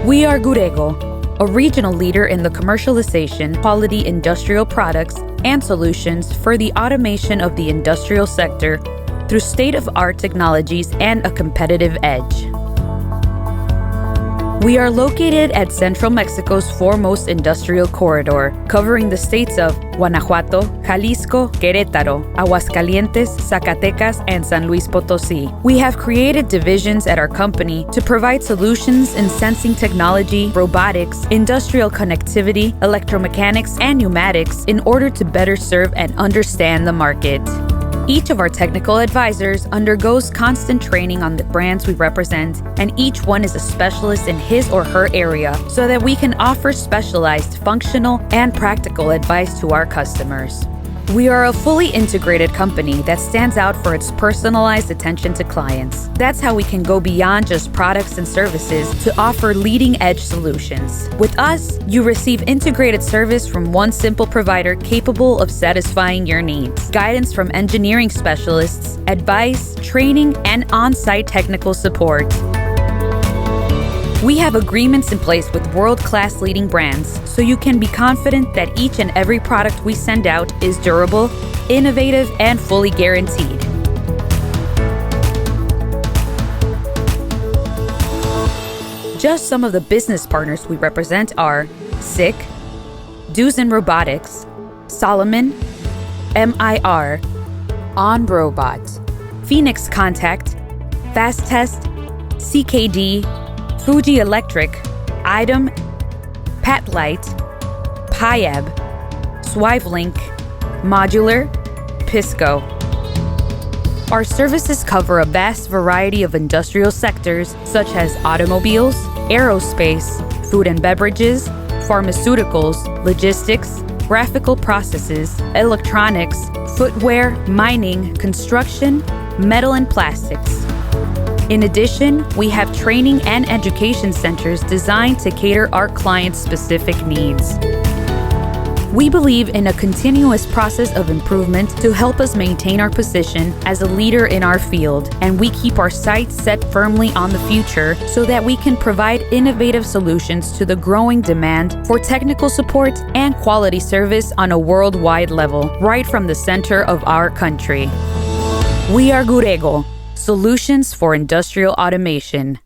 We are GUREGO, a regional leader in the commercialization, quality industrial products, and solutions for the automation of the industrial sector through state-of-art technologies and a competitive edge. We are located at Central Mexico's foremost industrial corridor, covering the states of Guanajuato, Jalisco, Querétaro, Aguascalientes, Zacatecas, and San Luis Potosí. We have created divisions at our company to provide solutions in sensing technology, robotics, industrial connectivity, electromechanics, and pneumatics in order to better serve and understand the market. Each of our technical advisors undergoes constant training on the brands we represent, and each one is a specialist in his or her area so that we can offer specialized functional and practical advice to our customers. We are a fully integrated company that stands out for its personalized attention to clients. That's how we can go beyond just products and services to offer leading-edge solutions. With us, you receive integrated service from one simple provider capable of satisfying your needs. Guidance from engineering specialists, advice, training, and on-site technical support. We have agreements in place with world-class leading brands, so you can be confident that each and every product we send out is durable, innovative, and fully guaranteed. Just some of the business partners we represent are SICK, Duzen Robotics, Solomon, MIR, On Robot, Phoenix Contact, Fast Test, CKD, Fuji Electric, IDEM, Patlite, Piab, Swivelink, Modular, Pisco. Our services cover a vast variety of industrial sectors such as automobiles, aerospace, food and beverages, pharmaceuticals, logistics, graphical processes, electronics, footwear, mining, construction, metal and plastics. In addition, we have training and education centers designed to cater our clients' specific needs. We believe in a continuous process of improvement to help us maintain our position as a leader in our field, and we keep our sights set firmly on the future so that we can provide innovative solutions to the growing demand for technical support and quality service on a worldwide level, right from the center of our country. We are GUREGO, Solutions for Industrial Automation.